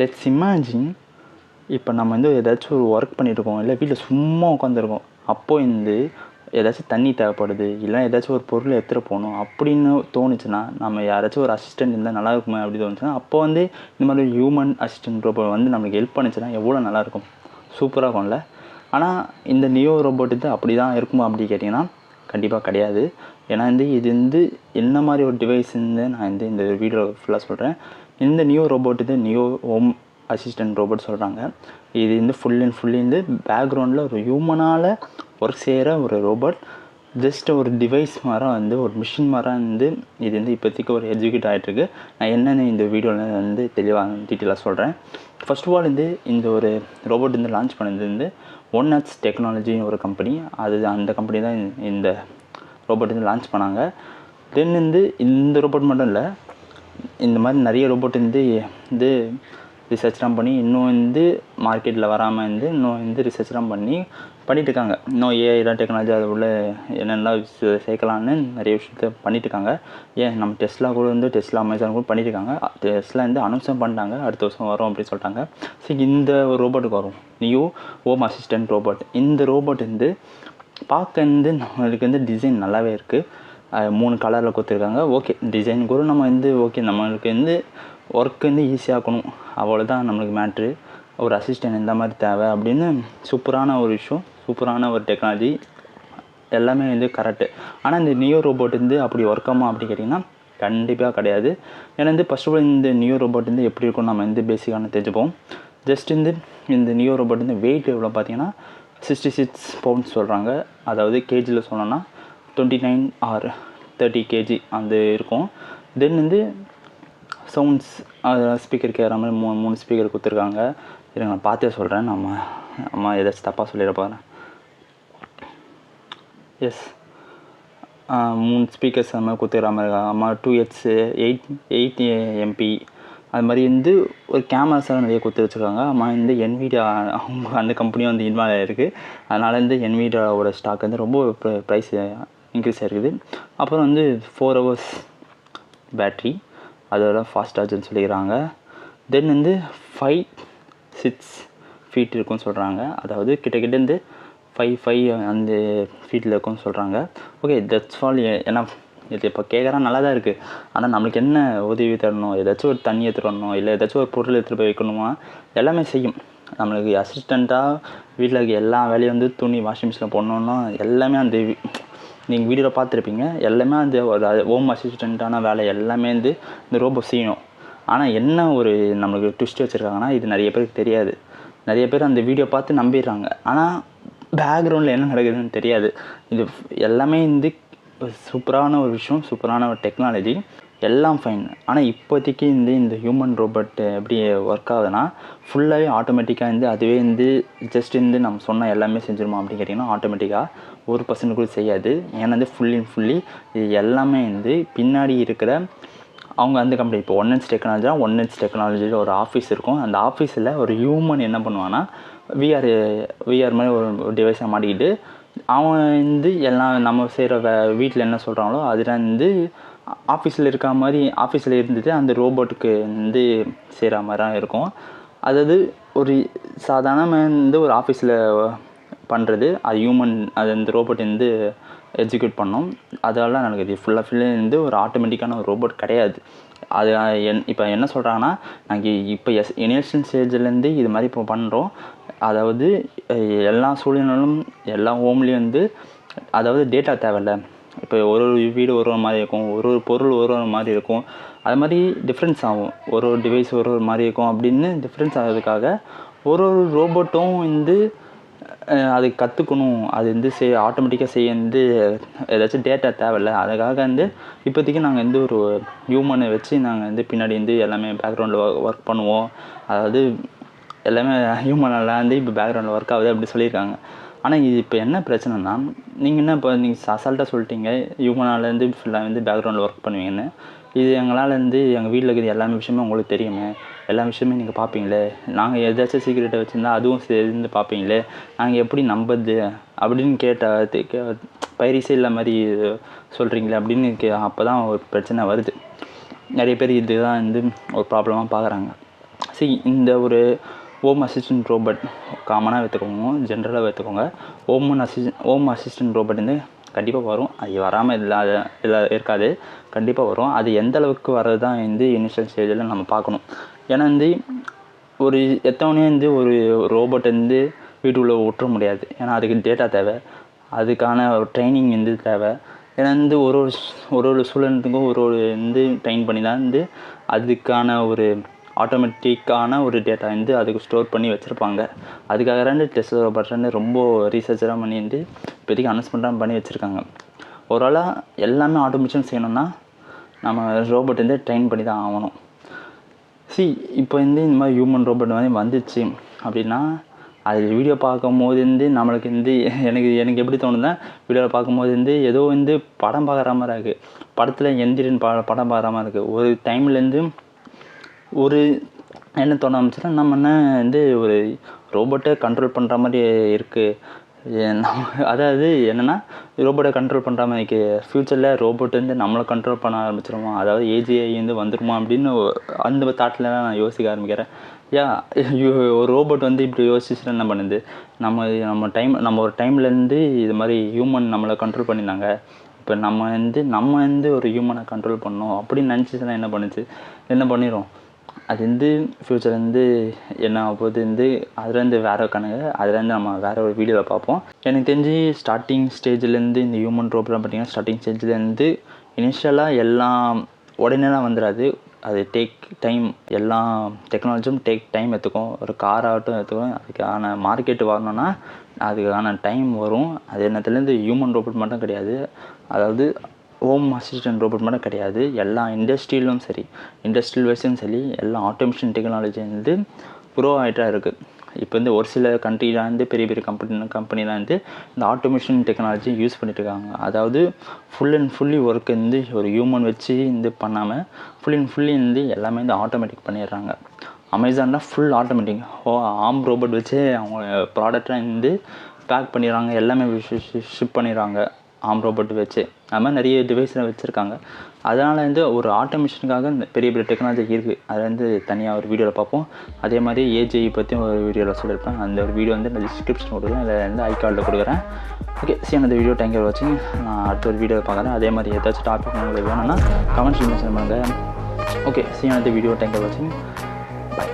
Let's imagine இப்போ நம்ம வந்து ஏதாச்சும் ஒரு ஒர்க் பண்ணிகிட்ருக்கோம், இல்லை வீட்டில் சும்மா உட்காந்துருக்கோம். அப்போது வந்து ஏதாச்சும் தண்ணி தேவைப்படுது, இல்லை ஏதாச்சும் ஒரு பொருள் எடுத்துகிட்டு போகணும் அப்படின்னு தோணுச்சுன்னா, நம்ம யாராச்சும் ஒரு அசிஸ்டன்ட் இருந்தால் நல்லா இருக்குமே அப்படி தோணுச்சுன்னா, அப்போ வந்து இந்த மாதிரி ஹியூமன் அசிஸ்டன்ட் ரோபோட் வந்து நம்மளுக்கு ஹெல்ப் பண்ணிச்சுன்னா எவ்வளோ நல்லாயிருக்கும், சூப்பராக இருக்கும்ல. ஆனால் இந்த நியோ ரோபோட் வந்து அப்படி தான் இருக்குமா அப்படி கேட்டிங்கன்னா கண்டிப்பாக கிடையாது. ஏன்னா வந்து இது வந்து என்ன மாதிரி ஒரு டிவைஸ்ன்னு நான் வந்து இந்த வீடியோ ஃபுல்லாக சொல்கிறேன். இந்த நியோ ரோபோட் இது நியோ ஹோம் அசிஸ்டன்ட் ரோபோட் சொல்கிறாங்க. இது வந்து ஃபுல்லி வந்து பேக்ரவுண்டில் ஒரு ஹியூமனால் ஒர்க் செய்கிற ஒரு ரோபோட். ஜஸ்ட் ஒரு டிவைஸ் மாதிரி வந்து ஒரு மிஷின் மாதிரி வந்து இது வந்து இப்போதைக்கு ஒரு எக்ஸிக்யூட் ஆகிட்டுருக்கு. நான் என்னென்னு இந்த வீடியோவில் வந்து தெளிவாக டீட்டெயிலாக சொல்கிறேன். ஃபர்ஸ்ட் ஆஃப் ஆல் வந்து இந்த ஒரு ரோபோட் வந்து லான்ச் பண்ணது வந்து OneX டெக்னாலஜின்னு ஒரு கம்பெனி. அந்த கம்பெனி தான் இந்த ரோபோட் வந்து லான்ச் பண்ணாங்க. தென் வந்து இந்த ரோபோட் மட்டும் இல்லை, இந்த மாதிரி நிறைய ரோபோட் வந்து ரிசர்ச்லாம் பண்ணி இன்னும் வந்து மார்க்கெட்டில் வராமல் வந்து இன்னும் வந்து ரிசர்ச்லாம் பண்ணிகிட்ருக்காங்க. இன்னும் ஏஐலாம் டெக்னாலஜி அது உள்ள என்னென்னலாம் சேர்க்கலான்னு நிறைய விஷயத்த பண்ணிட்டுருக்காங்க. ஏன் நம்ம டெஸ்லா கூட வந்து அமேசான் கூட பண்ணிட்டுருக்காங்க. டெஸ்லா வந்து அனௌன்ஸும் பண்ணிட்டாங்க, அடுத்த வருஷம் வரும் அப்படின்னு சொல்லிட்டாங்க. சரி, இந்த ஒரு ரோபோட்டுக்கு வரும், நியோ ஹோம் அசிஸ்டன்ட் ரோபோட். இந்த ரோபோட் வந்து பார்க்க வந்து நம்மளுக்கு வந்து டிசைன் நல்லாவே இருக்குது. 3 கலரில் கொடுத்துருக்காங்க. ஓகே, டிசைன் கூட நம்ம வந்து ஓகே, நம்மளுக்கு வந்து ஒர்க் வந்து ஈஸியாகணும், அவ்வளோதான் நம்மளுக்கு மேட்ரு. ஒரு அசிஸ்டன்ட் இந்த மாதிரி தேவை அப்படின்னு சூப்பரான ஒரு விஷயம், சூப்பரான ஒரு டெக்னாலஜி, எல்லாமே வந்து கரெக்டு. ஆனால் இந்த நியோ ரோபோட் வந்து அப்படி ஒர்க் ஆகுமா அப்படி கேட்டிங்கன்னா கண்டிப்பாக கிடையாது. ஏன்னா வந்து ஃபர்ஸ்ட் ஆஃப் ஆல் இந்த நியோ ரோபோட் வந்து எப்படி இருக்கும் நம்ம வந்து பேசிக்கான தெரிஞ்சுப்போம். ஜஸ்ட் இந்த நியோ ரோபோட் வந்து வெயிட் எவ்வளோ பார்த்தீங்கன்னா 66 பவுண்ட்ஸ் சொல்கிறாங்க. அதாவது கேஜியில் சொன்னோன்னா 29 or 30 kg அந்த இருக்கும். தென் வந்து சவுண்ட்ஸ் ஸ்பீக்கர் கேட்குற மாதிரி 3 ஸ்பீக்கர் கொடுத்துருக்காங்க. இருங்க நான் பார்த்தே சொல்கிறேன், நம்ம ஏதாச்சும் தப்பாக சொல்லிட போகிறேன். எஸ், 3 ஸ்பீக்கர்ஸ் அந்த மாதிரி கொடுத்துக்கிற மாதிரி இருக்காங்க. 2X 8 MP அது மாதிரி வந்து ஒரு கேமராஸெல்லாம் நிறைய கொடுத்து வச்சுருக்காங்க. இந்த NVIDIA அவங்க அந்த கம்பெனியும் வந்து இன்வால்வ் ஆகிருக்கு. அதனால் வந்து NVIDIAவோட ஸ்டாக் வந்து ரொம்ப ப்ரைஸ் இன்க்ரீஸ் ஆகிருக்குது. அப்புறம் வந்து 4 hours பேட்ரி, அதோட ஃபாஸ்ட் சார்ஜர்னு சொல்லிக்கிறாங்க. தென் வந்து 5-6 feet இருக்குன்னு சொல்கிறாங்க. அதாவது கிட்டக்கிட்ட வந்து 5 அந்த ஃபீட்டில் இருக்குன்னு சொல்கிறாங்க. Okay, that's all. ஏன்னா இது இப்போ கேட்குறான் நல்லா தான் இருக்குது. ஆனால் நம்மளுக்கு என்ன உதவி தரணும், ஏதாச்சும் ஒரு தண்ணி எடுத்துகிட்டு வரணும், இல்லை ஏதாச்சும் ஒரு பொருள் எடுத்துகிட்டு போய் வைக்கணுமா, எல்லாமே செய்யும். நம்மளுக்கு அசிஸ்டண்ட்டாக வீட்டில் இருக்க எல்லா வேலையும் வந்து துணி வாஷிங் மிஷினில் போடணுன்னா எல்லாமே அந்த நீங்கள் வீடியோவில் பார்த்துருப்பீங்க. எல்லாமே அந்த ஒரு ஹோம் அசிஸ்டண்ட்டான வேலை எல்லாமே வந்து இந்த ரோபோ செய்யணும். ஆனால் என்ன ஒரு நம்மளுக்கு ட்விஸ்ட் வச்சுருக்காங்கன்னா, இது நிறைய பேருக்கு தெரியாது. நிறைய பேர் அந்த வீடியோ பார்த்து நம்பிடுறாங்க. ஆனால் பேக்ரவுண்டில் என்ன நடக்குதுன்னு தெரியாது. இது எல்லாமே வந்து சூப்பரான ஒரு விஷயம், சூப்பரான ஒரு டெக்னாலஜி, எல்லாம் ஃபைன். ஆனால் இப்போதைக்கு இந்த ஹியூமன் ரோபோட் எப்படி ஒர்க் ஆகுதுன்னா ஃபுல்லாகவே ஆட்டோமேட்டிக்காக வந்து அதுவே வந்து ஜஸ்ட் நம்ம சொன்ன எல்லாமே செஞ்சிருமா அப்படின்னு கேட்டிங்கன்னா ஆட்டோமேட்டிக்காக 1% கூட செய்யாது. ஏன்னா வந்து ஃபுல்லி இது எல்லாமே வந்து பின்னாடி இருக்கிற அவங்க அந்த கம்பெனி இப்போ OneX டெக்னாலஜியில் ஒரு ஆஃபீஸ் இருக்கும். அந்த ஆஃபீஸில் ஒரு ஹியூமன் என்ன பண்ணுவான்னா விஆர் மாதிரி ஒரு டிவைஸை மாட்டிக்கிட்டு அவன் வந்து எல்லாம் நம்ம செய்கிற வீட்டில் என்ன சொல்கிறாங்களோ அதில் வந்து ஆஃபீஸில் இருக்க மாதிரி ஆஃபீஸில் இருந்துட்டு அந்த ரோபோட்டுக்கு வந்து செய்கிற மாதிரி தான் இருக்கும். அதாவது ஒரு சாதாரணமாக வந்து ஒரு ஆஃபீஸில் பண்ணுறது அது ஹியூமன் அது அந்த ரோபோட் வந்து எக்ஸிக்யூட் பண்ணோம். அதெல்லாம் நடக்குது. ஃபுல்லாக வந்து ஒரு ஆட்டோமேட்டிக்கான ஒரு ரோபோட் கிடையாது. அது இப்போ என்ன சொல்கிறாங்கன்னா, நாங்கள் இப்போ இனிஷியல் ஸ்டேஜ்லேருந்து இது மாதிரி இப்போ பண்ணுறோம். அதாவது எல்லா சூழ்நிலையிலும் எல்லா ஹோம்லேயும் வந்து அதாவது டேட்டா தேவையில்ல. இப்போ ஒரு வீடு ஒரு மாதிரி இருக்கும், ஒரு பொருள் ஒரு மாதிரி இருக்கும். அது மாதிரி டிஃப்ரென்ஸ் ஆகும். ஒரு டிவைஸ் ஒரு மாதிரி இருக்கும். அப்படின்னு டிஃப்ரென்ஸ் ஆகிறதுக்காக ஒரு ரோபோட்டும் வந்து அது கற்றுக்கணும். அது வந்து ஆட்டோமேட்டிக்காக செய்ய வந்து ஏதாச்சும் டேட்டா தேவையில்ல. அதுக்காக வந்து இப்போதைக்கு நாங்கள் வந்து ஒரு ஹியூமனை வச்சு நாங்கள் வந்து பின்னாடி வந்து எல்லாமே பேக்ரவுண்டில் ஒர்க் பண்ணுவோம். அதாவது எல்லாமே ஹியூமனால் வந்து இப்போ பேக்ரவுண்டில் ஒர்க் ஆகுது அப்படி சொல்லியிருக்காங்க. ஆனால் இது இப்போ என்ன பிரச்சனைனா, நீங்கள் என்ன இப்போ நீங்கள் அசால்ட்டாக சொல்லிட்டீங்க ஹியூமனாலேருந்து ஃபுல்லாக வந்து பேக்ரவுண்டில் ஒர்க் பண்ணுவீங்கன்னு. இது எங்களால் வந்து எங்கள் வீட்டில் இருக்கிற எல்லா விஷயமும் உங்களுக்கு தெரியுமே, எல்லா விஷயமே நீங்கள் பார்ப்பீங்களே, நாங்கள் ஏதாச்சும் சீக்கிரட்டை வச்சுருந்தா அதுவும் சேர்ந்து பார்ப்பீங்களே, நாங்கள் எப்படி நம்புறது அப்படின்னு கேட்ட பைரிஸே இல்லை மாதிரி சொல்கிறீங்களே அப்படின்னு அப்போ தான் ஒரு பிரச்சனை வருது. நிறைய பேர் இதுதான் வந்து ஒரு ப்ராப்ளமாக பார்க்குறாங்க. இந்த ஒரு ஹோம் அசிஸ்டன்ட் ரோபோட் காமனாக எடுத்துக்கோங்க, ஜென்ரலாக எடுத்துக்கோங்க. ஹோம் அசிஸ்டன்ட் ரோபோட் வந்து கண்டிப்பாக வரும். அது வராமல் இருக்காது, கண்டிப்பாக வரும். அது எந்த அளவுக்கு வர்றது தான் வந்து இனிஷியல் ஸ்டேஜில் நம்ம பார்க்கணும். ஏன்னா வந்து ஒரு எத்தவொடனே வந்து ஒரு ரோபோட் வந்து வீட்டுக்குள்ளே விட்டுற முடியாது. ஏன்னா அதுக்கு டேட்டா தேவை, அதுக்கான ஒரு ட்ரைனிங் வந்து தேவை. ஏன்னா வந்து ஒரு சூழலுக்கும் ஒரு வந்து ட்ரெயின் பண்ணி தான் வந்து அதுக்கான ஒரு ஆட்டோமேட்டிக்கான ஒரு டேட்டா வந்து அதுக்கு ஸ்டோர் பண்ணி வச்சுருப்பாங்க. அதுக்காக ரெண்டு டெஸ்லா ரோபோட் ரொம்ப ரீசர்ச்செலாம் பண்ணி வந்து இப்போதைக்கு அனௌன்ஸ்மெண்ட்டாக பண்ணி வச்சுருக்காங்க. ஓரளவு எல்லாமே ஆட்டோமேஷன் செய்யணும்னா நம்ம ரோபோட் வந்து ட்ரெயின் பண்ணி தான் ஆகணும். இப்போ வந்து இந்த மாதிரி ஹியூமன் ரோபோட் மாதிரி வந்துச்சு அப்படின்னா அது வீடியோ பார்க்கும்போது வந்து நம்மளுக்கு வந்து எனக்கு எப்படி தோணுதுன்னா, வீடியோவில் பார்க்கும்போது வந்து ஏதோ வந்து படம் பார்க்குற மாதிரி இருக்குது. படத்தில் எந்திரன் படம் பார்க்குற மாதிரி இருக்குது. ஒரு டைம்லேருந்து ஒரு என்ன தோண ஆரம்பிச்சுன்னா, நம்ம என்ன வந்து ஒரு ரோபோட்டை கண்ட்ரோல் பண்ணுற மாதிரி இருக்குது. அதாவது என்னென்னா, ரோபோட்டை கண்ட்ரோல் பண்ணுற மாதிரி இருக்குது. ஃப்யூச்சரில் ரோபோட் வந்து நம்மளை கண்ட்ரோல் பண்ண ஆரம்பிச்சிருமா, அதாவது ஏஜிஐ வந்து வந்துருமா அப்படின்னு அந்த தாட்டில் நான் யோசிக்க ஆரம்பிக்கிறேன். ஒரு ரோபோட் வந்து இப்படி யோசிச்சுட்டு என்ன பண்ணுது, நம்ம ஒரு டைம்லேருந்து இது மாதிரி ஹியூமன் நம்மளை கண்ட்ரோல் பண்ணியிருந்தாங்க, இப்போ நம்ம வந்து ஒரு ஹியூமனை கண்ட்ரோல் பண்ணோம் அப்படின்னு நினச்சிச்சுன்னா என்ன பண்ணிடும். அது வந்து ஃப்யூச்சர் வந்து என்ன ஆகும்போது வந்து அதுலேருந்து வேறு அதுலேருந்து நம்ம வேறு ஒரு வீடியோவில் பார்ப்போம். எனக்கு தெரிஞ்சு ஸ்டார்டிங் ஸ்டேஜ்லேருந்து இந்த ஹியூமன் ரோபோட்லாம் பார்த்திங்கன்னா ஸ்டார்டிங் ஸ்டேஜ்லேருந்து இனிஷியலாக எல்லாம் உடனேலாம் வந்துடாது. அது டேக் டைம். எல்லா டெக்னாலஜியும் டேக் டைம் எடுத்துக்கும். ஒரு காராகட்டும் எடுத்துக்கும், அதுக்கான மார்க்கெட்டு வரணும்னா அதுக்கான டைம் வரும். அது என்னத்துலேருந்து ஹியூமன் ரோபோட் மட்டும் கிடையாது, அதாவது ஹோம் அசிஸ்டன்ட் ரோபோட் மட்டும் கிடையாது, எல்லா இண்டஸ்ட்ரியிலும் சரி, இண்டஸ்ட்ரியல் வைஸும் சரி, எல்லா ஆட்டோமேஷன் டெக்னாலஜி வந்து ப்ரோ ஆகிட்டா இருக்குது. இப்போ வந்து ஒரு சில கண்ட்ரியில் வந்து பெரிய பெரிய கம்பெனிலாம் வந்து இந்த ஆட்டோமேஷன் டெக்னாலஜி யூஸ் பண்ணிட்டு இருக்காங்க. அதாவது ஃபுல் அண்ட் ஃபுல்லி ஒர்க் வந்து ஒரு ஹியூமன் வச்சு பண்ணாமல் ஃபுல் அண்ட் ஃபுல்லி வந்து எல்லாமே வந்து ஆட்டோமேட்டிக் பண்ணிடுறாங்க. அமேசானில் ஃபுல் ஆட்டோமேட்டிக் ஆர்ம் ரோபோட் வச்சு அவங்க ப்ராடக்ட்லாம் வந்து பேக் பண்ணிடுறாங்க, எல்லாமே ஷிப் பண்ணிடுறாங்க ஆர்ம் ரோபோட் வச்சு. அது மாதிரி நிறைய டிவைஸில் வச்சுருக்காங்க. அதனால் வந்து ஒரு ஆட்டோமேஷனுக்காக பெரிய பெரிய டெக்னாலஜி இருக்குது. அதை வந்து தனியாக ஒரு வீடியோவில் பார்ப்போம். அதே மாதிரி ஏஜிஐ பற்றியும் ஒரு வீடியோவில் சொல்லியிருப்பேன். அந்த ஒரு வீடியோ வந்து நான் டிஸ்கிரிப்ஷன் கொடுக்குறேன், இல்லை வந்து ஐகார்டில் கொடுக்குறேன். ஓகே, அந்த வீடியோ தேங்க் யூ வாட்சிங். நான் அடுத்த ஒரு வீடியோவில் பார்க்குறேன். அதே மாதிரி ஏதாச்சும் டாபிக் உங்களுக்கு வேணும்னா கமெண்ட்ஸ் மென்ஷன் பண்ணுங்கள். ஓகே, அந்த வீடியோ தேங்க் யூ வாட்சிங். பாய்.